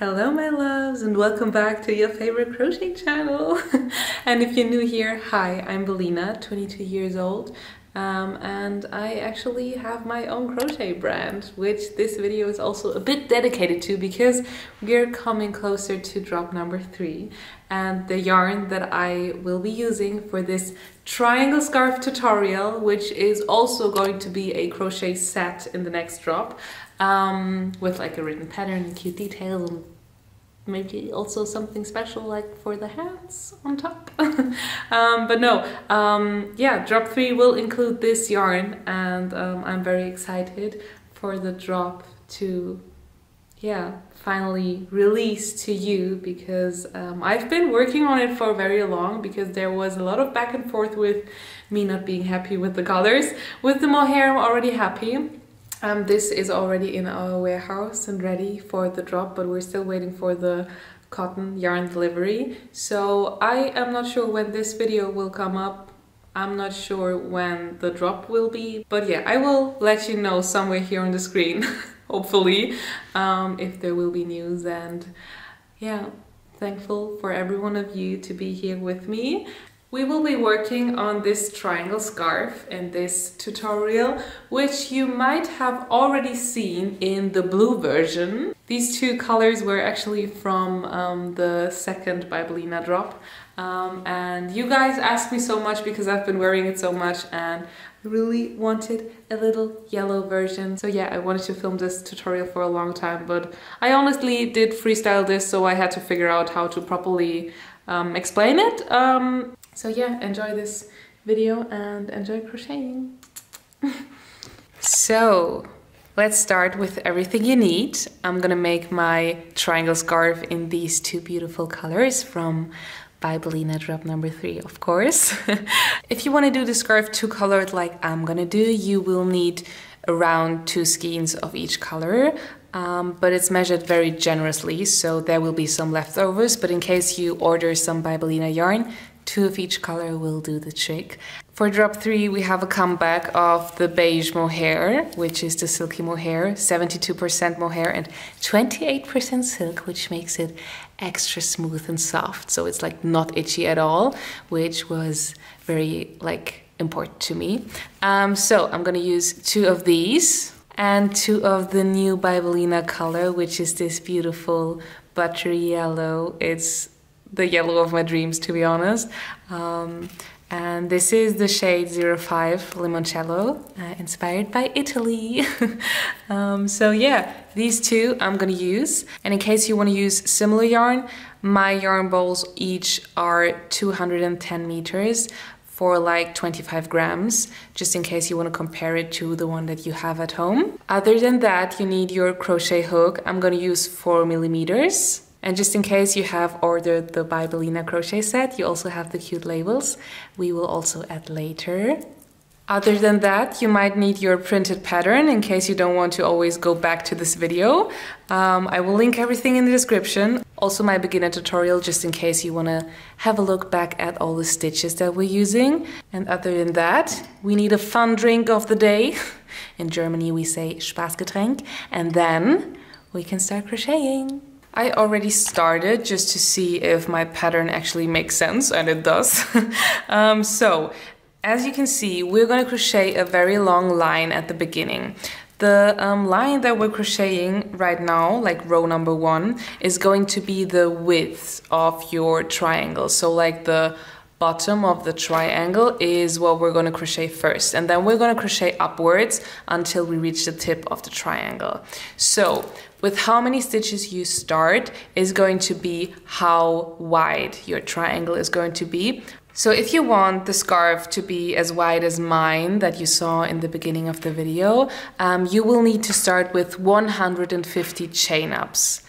Hello my loves and welcome back to your favorite crochet channel. And if you're new here, hi, I'm Belina, 22 years old, and I actually have my own crochet brand, which this video is also a bit dedicated to because we're coming closer to drop number 3, and the yarn that I will be using for this triangle scarf tutorial, which is also going to be a crochet set in the next drop, with like a written pattern and cute details and maybe also something special like for the hands on top. But no, yeah, drop 3 will include this yarn, and I'm very excited for the drop to finally release to you, because I've been working on it for very long, because there was a lot of back and forth with me not being happy with the colors. With the mohair I'm already happy. This is already in our warehouse and ready for the drop, but we're still waiting for the cotton yarn delivery. So I am not sure when this video will come up. I'm not sure when the drop will be, but yeah, I will let you know somewhere here on the screen, hopefully, if there will be news. And yeah, thankful for every one of you to be here with me. We will be working on this triangle scarf in this tutorial, which you might have already seen in the blue version. These two colors were actually from the second by Belina drop. And you guys asked me so much because I've been wearing it so much, and I really wanted a little yellow version. So yeah, I wanted to film this tutorial for a long time, but I honestly did freestyle this, so I had to figure out how to properly explain it. So yeah, enjoy this video and enjoy crocheting. So let's start with everything you need. I'm gonna make my triangle scarf in these two beautiful colors from by Belina drop number 3, of course. If you want to do the scarf two-colored like I'm gonna do, you will need around 2 skeins of each color. But it's measured very generously, so there will be some leftovers, but in case you order some by Belina yarn, 2 of each color will do the trick. For drop 3 we have a comeback of the beige mohair, which is the silky mohair, 72% mohair and 28% silk, which makes it extra smooth and soft, so it's like not itchy at all, which was very like important to me. So I'm gonna use 2 of these and 2 of the new by Belina color, which is this beautiful buttery yellow. It's the yellow of my dreams, to be honest. And this is the shade 05 Limoncello, inspired by Italy. So yeah, these 2 I'm gonna use. And in case you want to use similar yarn, my yarn balls each are 210 meters for like 25 grams, just in case you want to compare it to the one that you have at home. Other than that, you need your crochet hook. I'm gonna use 4 millimeters. And just in case you have ordered the by Belina crochet set, you also have the cute labels. We will also add later. Other than that, you might need your printed pattern in case you don't want to always go back to this video. I will link everything in the description. Also my beginner tutorial, just in case you want to have a look back at all the stitches that we're using. And other than that, we need a fun drink of the day. In Germany we say Spaßgetränk. And then we can start crocheting. I already started just to see if my pattern actually makes sense, and it does. So, as you can see, we're going to crochet a very long line at the beginning. The line that we're crocheting right now, like row number 1, is going to be the width of your triangle. So like the bottom of the triangle is what we're going to crochet first, and then we're going to crochet upwards until we reach the tip of the triangle. So with how many stitches you start is going to be how wide your triangle is going to be. So if you want the scarf to be as wide as mine that you saw in the beginning of the video, you will need to start with 150 chain ups.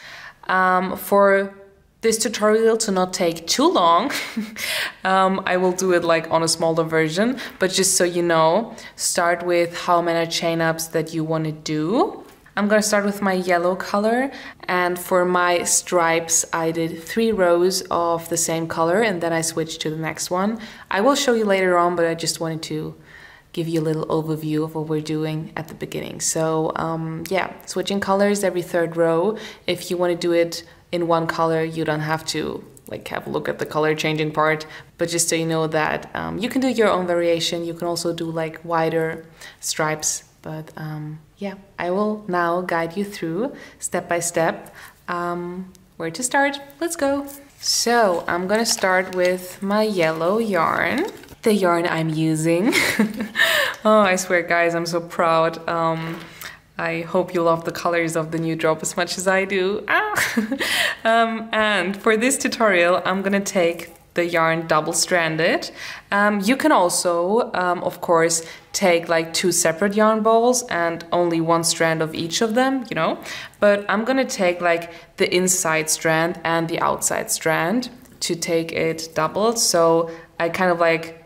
For this tutorial to not take too long, I will do it like on a smaller version, but just so you know, start with how many chain ups that you want to do. I'm gonna start with my yellow color, and for my stripes I did 3 rows of the same color and then I switched to the next one. I will show you later on, but I just wanted to give you a little overview of what we're doing at the beginning. So yeah, switching colors every 3rd row. If you want to do it in one color, you don't have to like have a look at the color changing part, but just so you know that you can do your own variation. You can also do like wider stripes, but yeah, I will now guide you through step by step where to start. Let's go. So I'm gonna start with my yellow yarn, the yarn I'm using. Oh, I swear guys, I'm so proud. I hope you love the colors of the new drop as much as I do. And for this tutorial, I'm gonna take the yarn double-stranded. You can also, of course, take like 2 separate yarn balls and only 1 strand of each of them, you know. But I'm gonna take like the inside strand and the outside strand to take it doubled. So I kind of like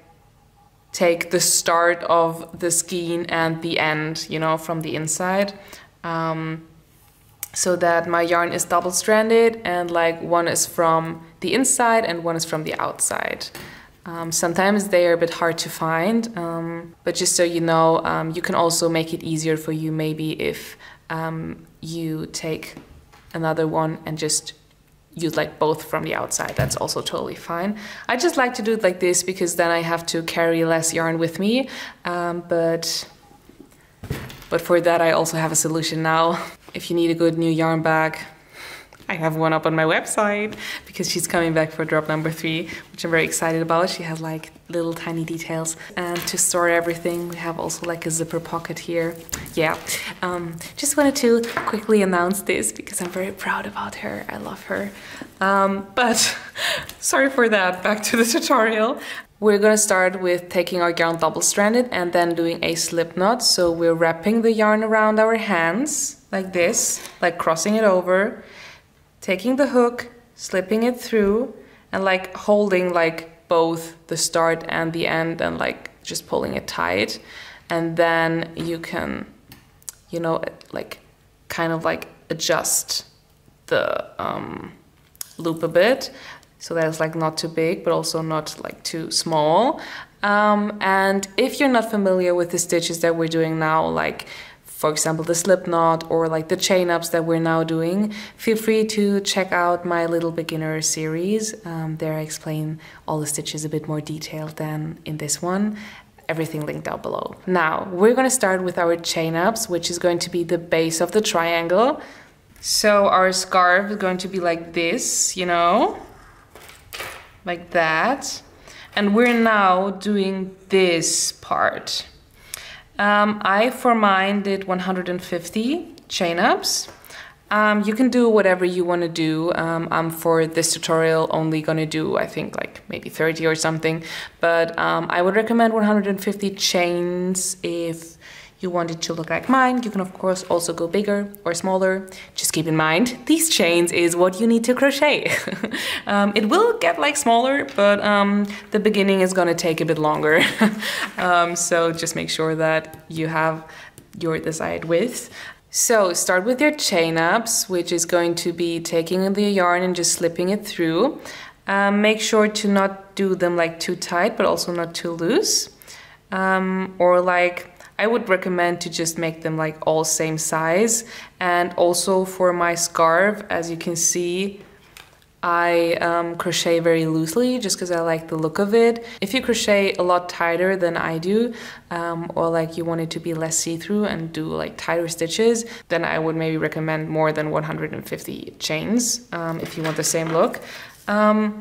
take the start of the skein and the end, you know, from the inside, so that my yarn is double-stranded and like one is from the inside and one is from the outside. Sometimes they are a bit hard to find, but just so you know, you can also make it easier for you maybe if you take another one and just use like both from the outside. That's also totally fine. I just like to do it like this because then I have to carry less yarn with me, but for that I also have a solution now. If you need a good new yarn bag, I have one up on my website because she's coming back for drop number 3, which I'm very excited about. She has like little tiny details, and to store everything we have also like a zipper pocket here. Yeah, just wanted to quickly announce this because I'm very proud about her. I love her. But sorry for that, back to the tutorial. We're gonna start with taking our yarn double-stranded and then doing a slip knot. So we're wrapping the yarn around our hands like this, like crossing it over, taking the hook, slipping it through, and like holding like both the start and the end and like just pulling it tight. And then you can, you know, like kind of like adjust the loop a bit so that it's like not too big but also not like too small. And if you're not familiar with the stitches that we're doing now, like for example the slip knot or like the chain ups that we're now doing, feel free to check out my little beginner series. There I explain all the stitches a bit more detailed than in this one. Everything linked down below. Now we're going to start with our chain ups, which is going to be the base of the triangle. So our scarf is going to be like this, you know, like that. And we're now doing this part. I, for mine, did 150 chain ups. You can do whatever you want to do. I'm for this tutorial only gonna do, I think, like maybe 30 or something. But I would recommend 150 chains if you want it to look like mine. You can of course also go bigger or smaller. Just keep in mind, these chains is what you need to crochet. It will get like smaller, but the beginning is gonna take a bit longer. So just make sure that you have your desired width. So start with your chain ups, which is going to be taking the yarn and just slipping it through. Make sure to not do them like too tight, but also not too loose. Or like, I would recommend to just make them like all same size. And also for my scarf, as you can see, I crochet very loosely just because I like the look of it. If you crochet a lot tighter than I do, or like you want it to be less see-through and do like tighter stitches, then I would maybe recommend more than 150 chains if you want the same look.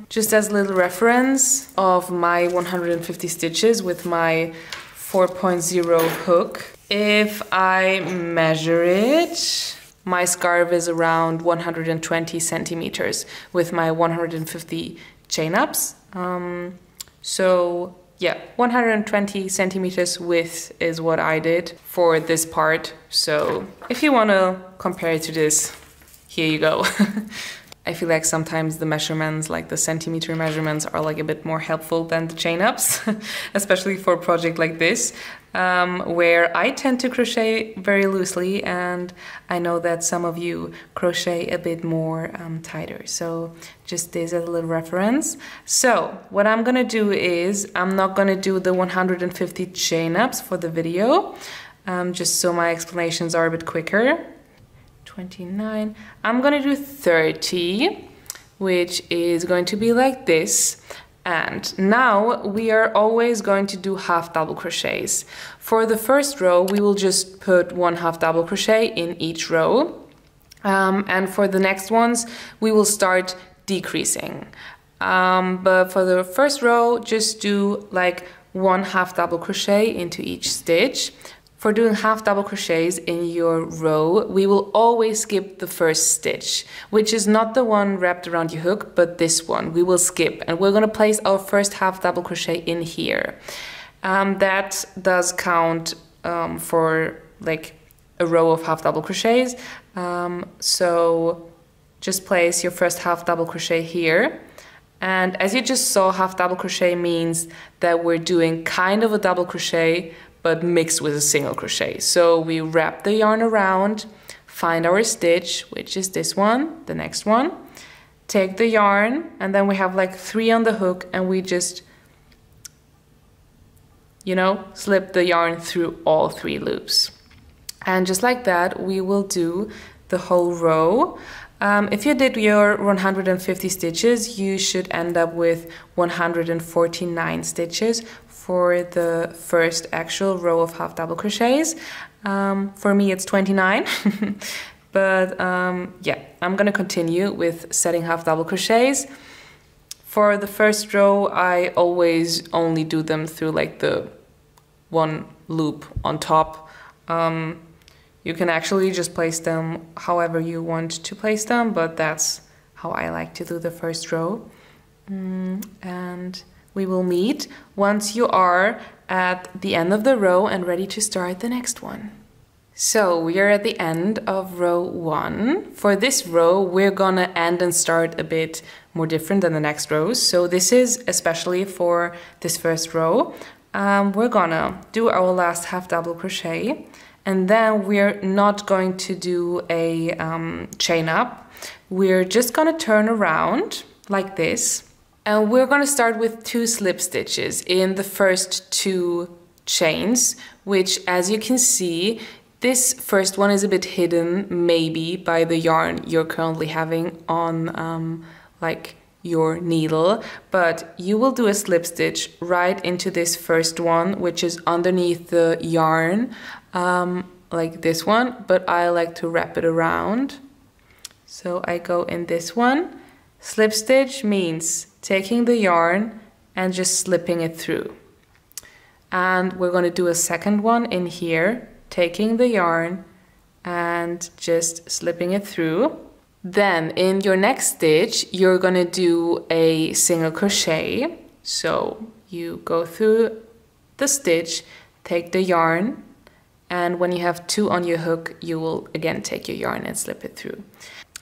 Just as a little reference of my 150 stitches with my 4.0 hook, if I measure it, my scarf is around 120 centimeters with my 150 chain ups. So yeah, 120 centimeters width is what I did for this part. So if you want to compare it to this, here you go. I feel like sometimes the measurements, like the centimeter measurements, are like a bit more helpful than the chain ups, especially for a project like this, where I tend to crochet very loosely, and I know that some of you crochet a bit more tighter. So just this as a little reference. So what I'm gonna do is, I'm not gonna do the 150 chain ups for the video, just so my explanations are a bit quicker. 29. I'm gonna do 30, which is going to be like this. And now we are always going to do half double crochets. For the first row, we will just put 1 half double crochet in each row. And for the next ones, we will start decreasing. But for the first row, just do like 1 half double crochet into each stitch. For doing half double crochets in your row, we will always skip the first stitch, which is not the one wrapped around your hook, but this one we will skip. And we're gonna place our first half double crochet in here. That does count for like a row of half double crochets. So just place your first half double crochet here. And as you just saw, half double crochet means that we're doing kind of a double crochet, but mixed with a single crochet. So we wrap the yarn around, find our stitch, which is this one, the next one, take the yarn, and then we have like 3 on the hook, and we just, you know, slip the yarn through all 3 loops. And just like that, we will do the whole row. If you did your 150 stitches, you should end up with 149 stitches for the first actual row of half double crochets. For me, it's 29. But yeah, I'm gonna continue with setting half double crochets. For the first row, I always only do them through like the 1 loop on top. You can actually just place them however you want to place them, but that's how I like to do the first row. And we will meet once you are at the end of the row and ready to start the next one. So we are at the end of row 1. For this row, we're gonna end and start a bit more different than the next rows. So this is especially for this first row. We're gonna do our last half double crochet. And then we're not going to do a chain up. We're just gonna turn around like this. And we're gonna start with 2 slip stitches in the first 2 chains, which, as you can see, this first one is a bit hidden maybe by the yarn you're currently having on like your needle, but you will do a slip stitch right into this first one, which is underneath the yarn. Like this one, but I like to wrap it around. So I go in this one. Slip stitch means taking the yarn and just slipping it through. And we're going to do a second one in here, taking the yarn and just slipping it through. Then in your next stitch, you're going to do a single crochet. So you go through the stitch, take the yarn, and when you have 2 on your hook, you will again take your yarn and slip it through.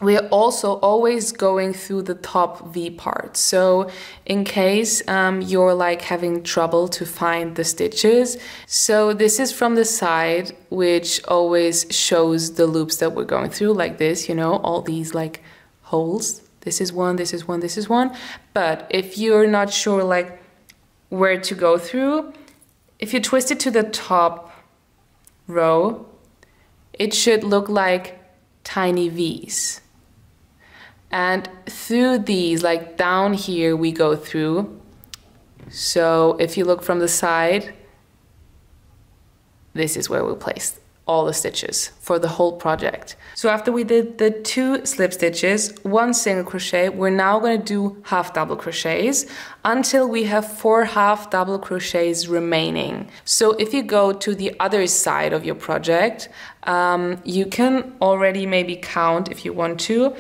We are also always going through the top V part. So in case you're like having trouble to find the stitches, so this is from the side, which always shows the loops that we're going through like this, you know, all these like holes. This is one, this is one, this is one. But if you're not sure like where to go through, if you twist it to the top row, it should look like tiny V's. And through these, like down here, we go through. So if you look from the side, this is where we place all the stitches for the whole project. So after we did the 2 slip stitches, 1 single crochet, we're now going to do half double crochets until we have 4 half double crochets remaining. So if you go to the other side of your project, you can already maybe count if you want to.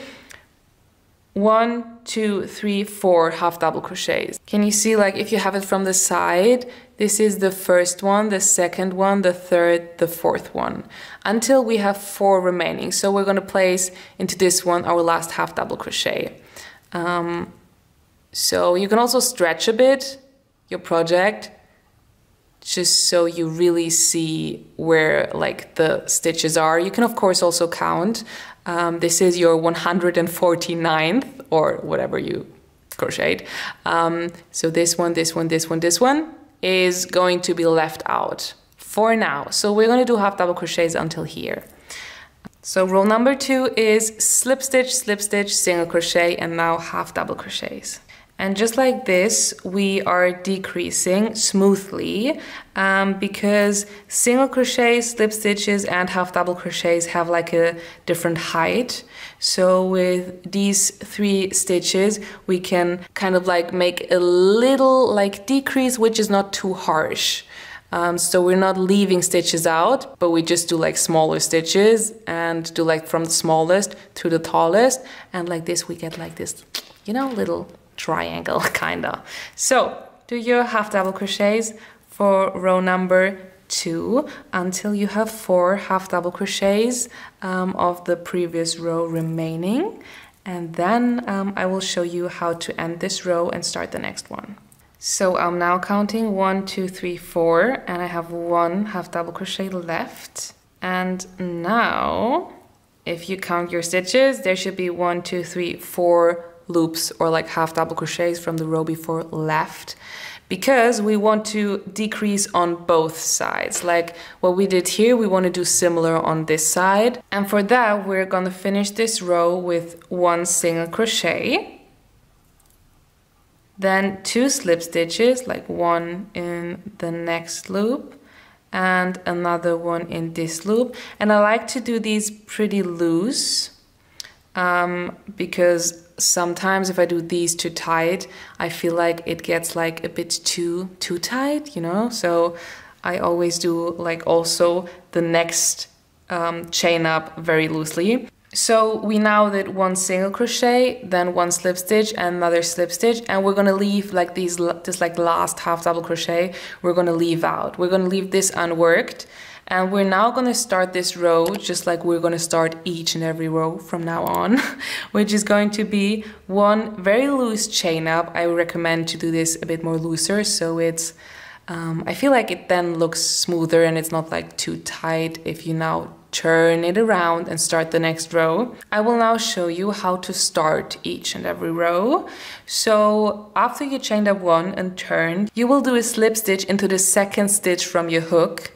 1, 2, 3, 4 half double crochets. Can you see, like if you have it from the side, this is the first one, the second one, the third, the fourth one, until we have 4 remaining. So we're going to place into this one our last half double crochet. So you can also stretch a bit your project, just so you really see where like the stitches are. You can of course also count. This is your 149th or whatever you crocheted. So this one, this one, this one, this one is going to be left out for now. So we're going to do half double crochets until here. So row number 2 is slip stitch, single crochet, and now half double crochets. And just like this, we are decreasing smoothly because single crochets, slip stitches, and half double crochets have like a different height. So with these 3 stitches, we can kind of like make a little like decrease, which is not too harsh. So we're not leaving stitches out, but we just do like smaller stitches and do like from the smallest to the tallest. And like this, we get like this, you know, little triangle kinda. So do your half double crochets for row number 2 until you have 4 half double crochets of the previous row remaining. And then I will show you how to end this row and start the next one. So I'm now counting 1, 2, 3, 4, and I have 1 half double crochet left. And now, if you count your stitches, there should be 1, 2, 3, 4 loops or like half double crochets from the row before left, because we want to decrease on both sides. Like what we did here, we want to do similar on this side. And for that, we're going to finish this row with 1 single crochet. Then 2 slip stitches, like 1 in the next loop and another one in this loop. And I like to do these pretty loose because sometimes if I do these too tight, I feel like it gets like a bit too tight, you know? So I always do like also the next chain up very loosely. So we now did 1 single crochet, then 1 slip stitch and another slip stitch, and we're gonna leave like this like last half double crochet, we're gonna leave out. We're gonna leave this unworked, and we're now gonna start this row just like we're gonna start each and every row from now on, which is going to be 1 very loose chain up. I recommend to do this a bit more looser, so it's I feel like it then looks smoother and it's not like too tight if you now turn it around and start the next row. I will now show you how to start each and every row. So after you chained up 1 and turned, you will do a slip stitch into the second stitch from your hook.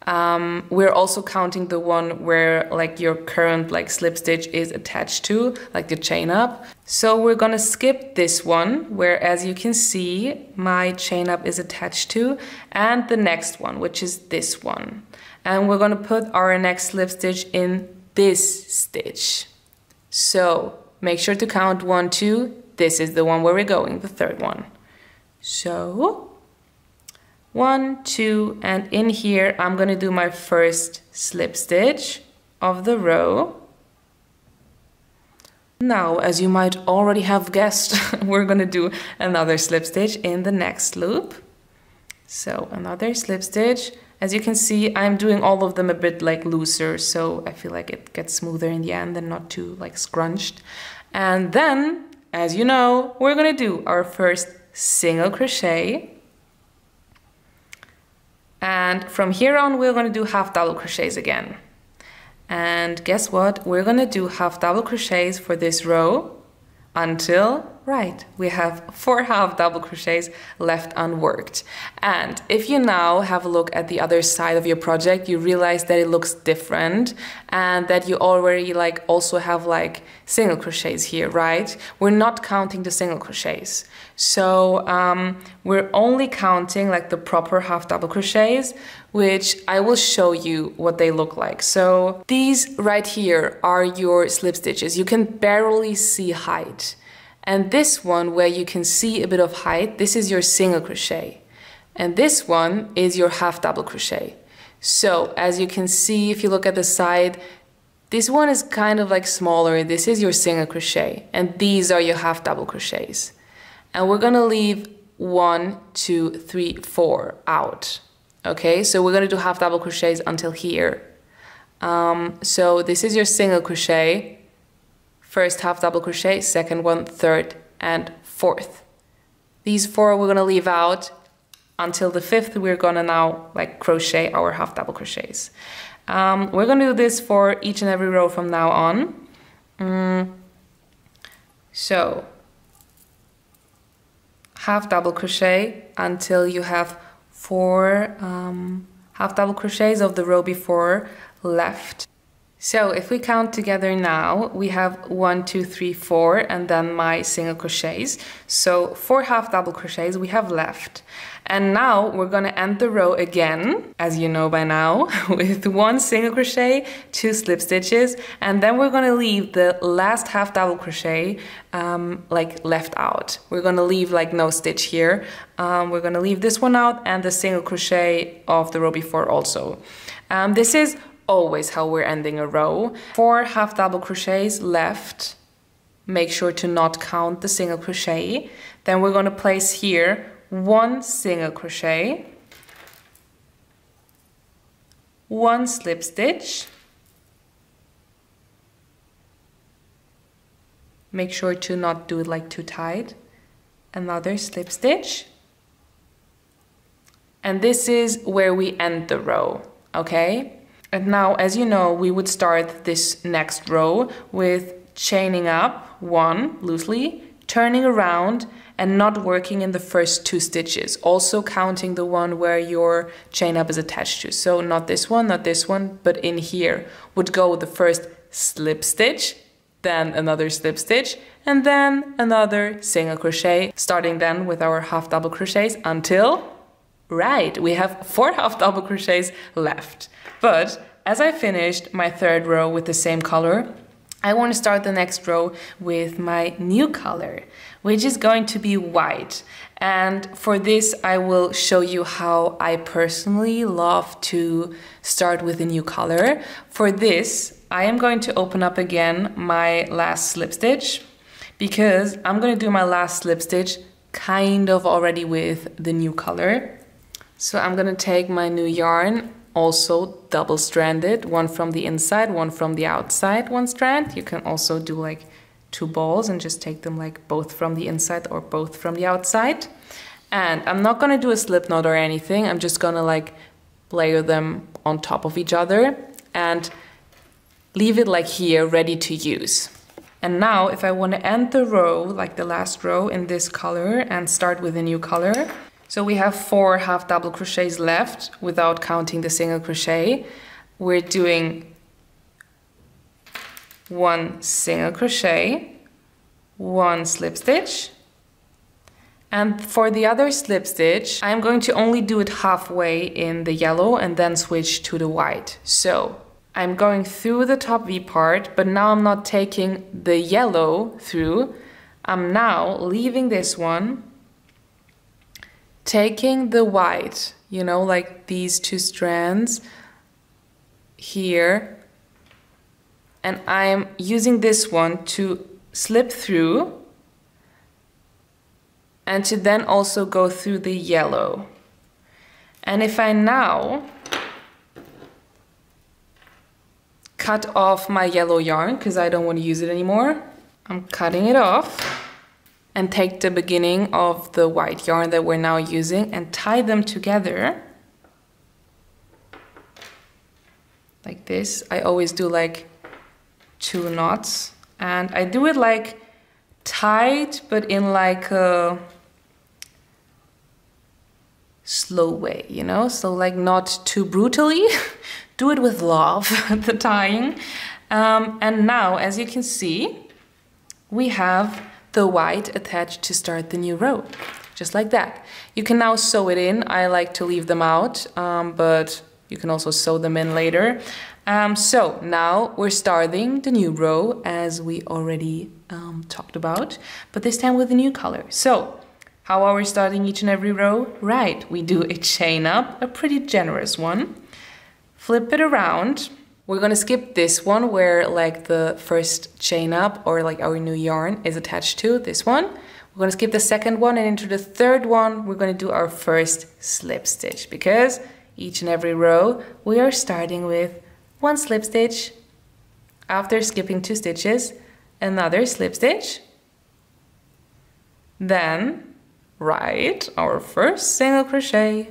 We're also counting the one where like your current like slip stitch is attached to, like the chain up. So we're gonna skip this one where, as you can see, my chain up is attached to, and the next one, which is this one. And we're gonna put our next slip stitch in this stitch. So make sure to count 1, 2. This is the one where we're going, the third one. So 1, 2, and in here I'm gonna do my first slip stitch of the row. Now, as you might already have guessed, we're gonna do another slip stitch in the next loop. So another slip stitch. As you can see, I'm doing all of them a bit like looser, so I feel like it gets smoother in the end and not too like scrunched. And then, as you know, we're gonna do our first single crochet. And from here on, we're gonna do half double crochets again. And guess what? We're gonna do half double crochets for this row until, right, we have 4 half double crochets left unworked. And if you now have a look at the other side of your project, you realize that it looks different and that you already like also have like single crochets here, right? We're not counting the single crochets. So we're only counting like the proper half double crochets, which I will show you what they look like. So these right here are your slip stitches. You can barely see height. And this one where you can see a bit of height, this is your single crochet. And this one is your half double crochet. So as you can see, if you look at the side, this one is kind of like smaller. This is your single crochet. And these are your half double crochets. And we're gonna leave 1, 2, 3, 4 out. Okay, so we're gonna do half double crochets until here. So this is your single crochet, first half double crochet, second one, third, and fourth. These 4 we're gonna leave out until the 5th. We're gonna now like crochet our half double crochets. We're gonna do this for each and every row from now on. So half double crochet until you have 4 half double crochets of the row before left. So if we count together now, we have 1, 2, 3, 4, and then my single crochets. So 4 half double crochets we have left. And now we're gonna end the row again, as you know by now, with 1 single crochet, 2 slip stitches, and then we're gonna leave the last half double crochet like left out. We're gonna leave like no stitch here. We're gonna leave this one out and the single crochet of the row before also. This is always how we're ending a row. 4 half double crochets left. Make sure to not count the single crochet. Then we're gonna place here 1 single crochet, 1 slip stitch, make sure to not do it like too tight, another slip stitch, and this is where we end the row, okay? And now, as you know, we would start this next row with chaining up 1 loosely, turning around, and not working in the first 2 stitches, also counting the one where your chain up is attached to. So not this one, but in here would go the first slip stitch, then another slip stitch, and then another single crochet, starting then with our half double crochets until, right, we have 4 half double crochets left. But as I finished my 3rd row with the same color, I want to start the next row with my new color, which is going to be white. And for this, I will show you how I personally love to start with a new color. For this, I am going to open up again my last slip stitch, because I'm going to do my last slip stitch kind of already with the new color. So I'm going to take my new yarn, also double-stranded, one from the inside, one from the outside, 1 strand. You can also do like 2 balls and just take them like both from the inside or both from the outside. And I'm not gonna do a slip knot or anything. I'm just gonna like layer them on top of each other and leave it like here, ready to use. And now if I want to end the row, like the last row in this color, and start with a new color. So we have 4 half double crochets left without counting the single crochet. We're doing 1 single crochet, 1 slip stitch, and for the other slip stitch, I'm going to only do it halfway in the yellow and then switch to the white. So I'm going through the top V part, but now I'm not taking the yellow through. I'm now leaving this one, taking the white, you know, like these 2 strands here, and I'm using this one to slip through and to then also go through the yellow. And if I now cut off my yellow yarn, because I don't want to use it anymore, I'm cutting it off, and take the beginning of the white yarn that we're now using and tie them together like this. I always do like 2 knots, and I do it like tight but in like a slow way, you know, so like not too brutally. Do it with love, the tying. And now, as you can see, we have the white attached to start the new row, just like that. You can now sew it in. I like to leave them out, but you can also sew them in later. So now we're starting the new row as we already talked about, but this time with a new color. So how are we starting each and every row? Right, we do a chain up, a pretty generous one. Flip it around. We're gonna skip this one where like the first chain up or like our new yarn is attached to this one. We're gonna skip the second one, and into the third one we're gonna do our first slip stitch, because each and every row we are starting with 1 slip stitch. After skipping 2 stitches, another slip stitch. Then, right, our first single crochet.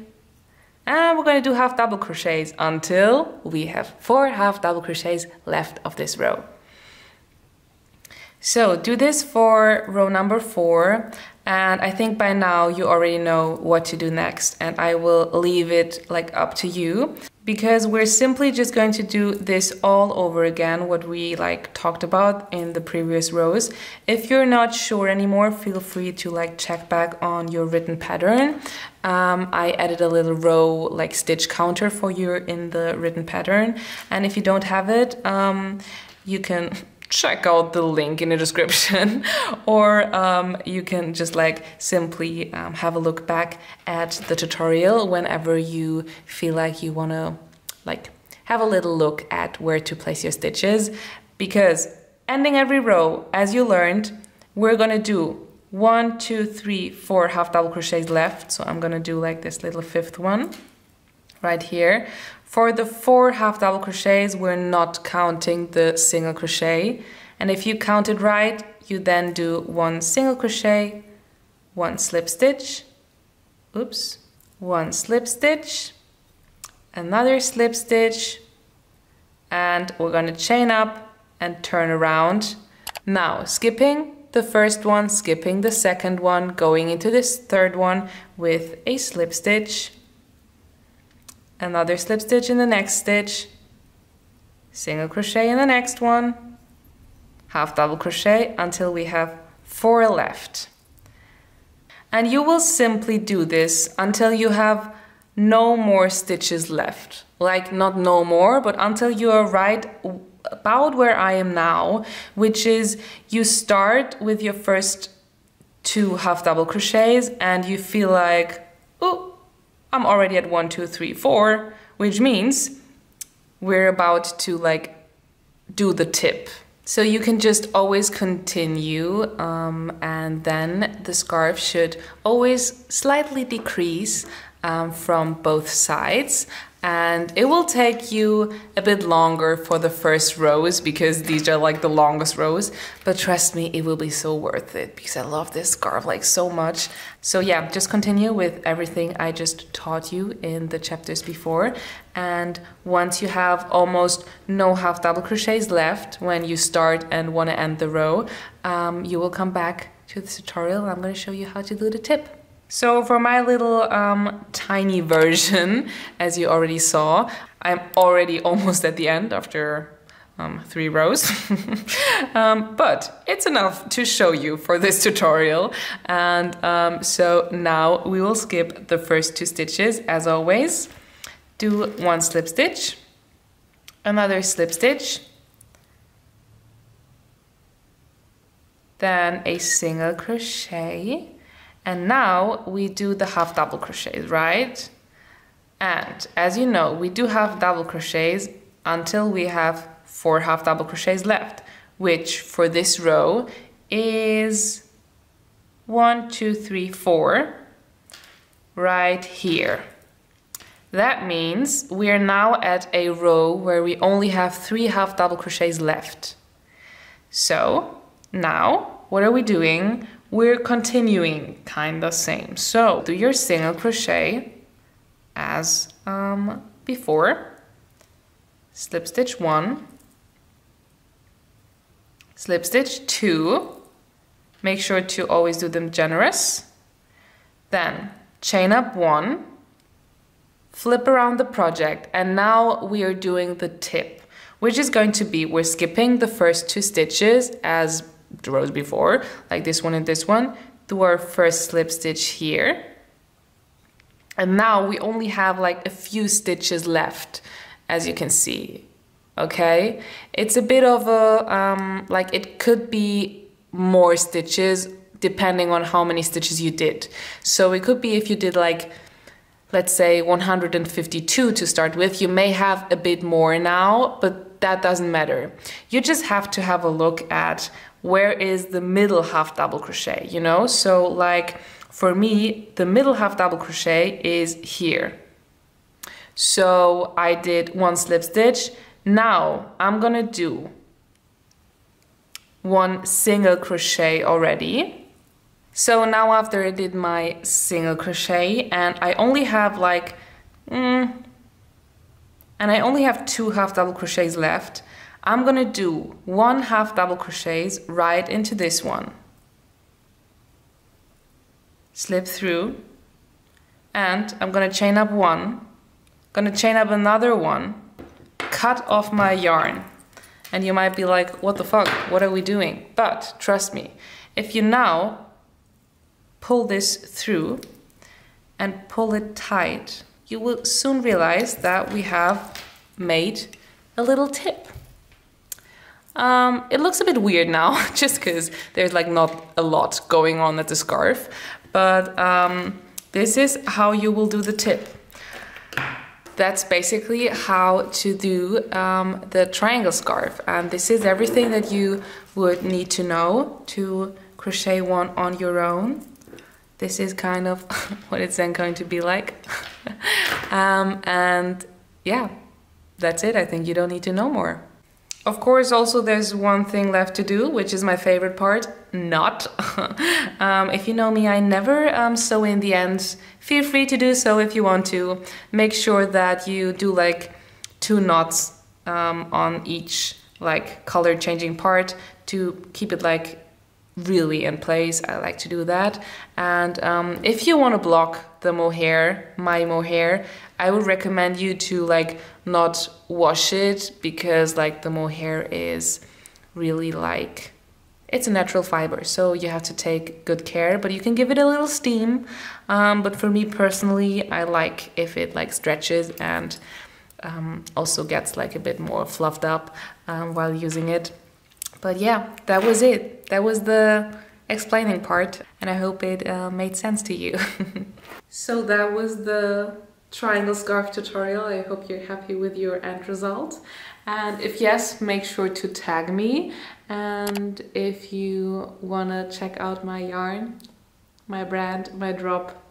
And we're going to do half double crochets until we have 4 half double crochets left of this row. So do this for row number 4, and I think by now you already know what to do next, and I will leave it like up to you. because we're simply just going to do this all over again, what we like talked about in the previous rows. If you're not sure anymore, feel free to like check back on your written pattern. I added a little row like stitch counter for you in the written pattern, and if you don't have it, you can check out the link in the description, or you can just like simply have a look back at the tutorial whenever you feel like you want to like have a little look at where to place your stitches, because ending every row, as you learned, we're gonna do 1, 2, 3, 4 half double crochets left. So I'm gonna do like this little fifth one right here. For the 4 half double crochets, we're not counting the single crochet. And if you count it right, you then do 1 single crochet, 1 slip stitch, oops, 1 slip stitch, another slip stitch, and we're gonna chain up and turn around. Now, skipping the first one, skipping the second one, going into this third one with a slip stitch, another slip stitch in the next stitch, single crochet in the next one, half double crochet until we have 4 left. And you will simply do this until you have no more stitches left. Like not no more, but until you are right about where I am now, which is you start with your first 2 half double crochets and you feel like, oh, I'm already at 1, 2, 3, 4, which means we're about to like do the tip. So you can just always continue, and then the scarf should always slightly decrease from both sides. And it will take you a bit longer for the first rows because these are like the longest rows, but trust me, it will be so worth it because I love this scarf like so much. So yeah, just continue with everything I just taught you in the chapters before. And once you have almost no half double crochets left when you start and want to end the row, you will come back to the tutorial and I'm going to show you how to do the tip. So for my little tiny version, as you already saw, I'm already almost at the end after 3 rows. But it's enough to show you for this tutorial. And so now we will skip the first 2 stitches as always. Do 1 slip stitch, another slip stitch, then a single crochet. And now we do the half double crochets, right? And as you know, we do have double crochets until we have 4 half double crochets left, which for this row is 1, 2, 3, 4 right here. That means we are now at a row where we only have 3 half double crochets left. So now what are we doing? We're continuing kinda same. So do your single crochet as before. Slip stitch 1, slip stitch 2. Make sure to always do them generous. Then chain up 1, flip around the project, and now we are doing the tip, which is going to be we're skipping the first 2 stitches as the rows before, like this one and this one, do our first slip stitch here. And now we only have like a few stitches left, as you can see, okay? It's a bit of a, like it could be more stitches depending on how many stitches you did. So it could be if you did like, let's say 152 to start with, you may have a bit more now, but that doesn't matter. You just have to have a look at where is the middle half double crochet, you know? So like for me, the middle half double crochet is here. So I did 1 slip stitch. Now I'm gonna do 1 single crochet already. So now after I did my single crochet and I only have like, and I only have 2 half double crochets left, I'm gonna do 1 half double crochets right into this one. Slip through, and I'm gonna chain up 1, Gonna chain up another one, cut off my yarn. And you might be like, what the fuck, what are we doing? But trust me, if you now pull this through and pull it tight, you will soon realize that we have made a little tip. It looks a bit weird now, just because there's like not a lot going on at the scarf, but this is how you will do the tip. That's basically how to do the triangle scarf, and this is everything that you would need to know to crochet one on your own. This is kind of what it's then going to be like. And yeah, that's it. I think you don't need to know more. Of course, also there's one thing left to do, which is my favorite part, knot. If you know me, I never sew in the ends. Feel free to do so if you want to. Make sure that you do like 2 knots on each like color changing part to keep it like really in place. I like to do that. And if you want to block the mohair, my mohair, I would recommend you to like not wash it, because like the mohair is really like, it's a natural fiber, so you have to take good care, but you can give it a little steam. But for me personally, I like if it like stretches and also gets like a bit more fluffed up while using it. But yeah, that was it. That was the explaining part, and I hope it made sense to you. So that was the triangle scarf tutorial. I hope you're happy with your end result. And if yes, make sure to tag me. And if you wanna check out my yarn, my brand, my drop,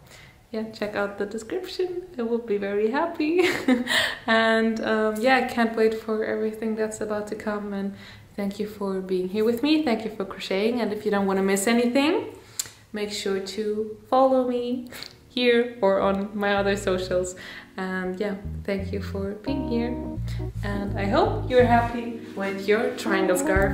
yeah, check out the description. I will be very happy. And yeah, I can't wait for everything that's about to come. And thank you for being here with me. Thank you for crocheting. And if you don't want to miss anything, make sure to follow me here or on my other socials. And yeah, thank you for being here. And I hope you're happy with your triangle scarf.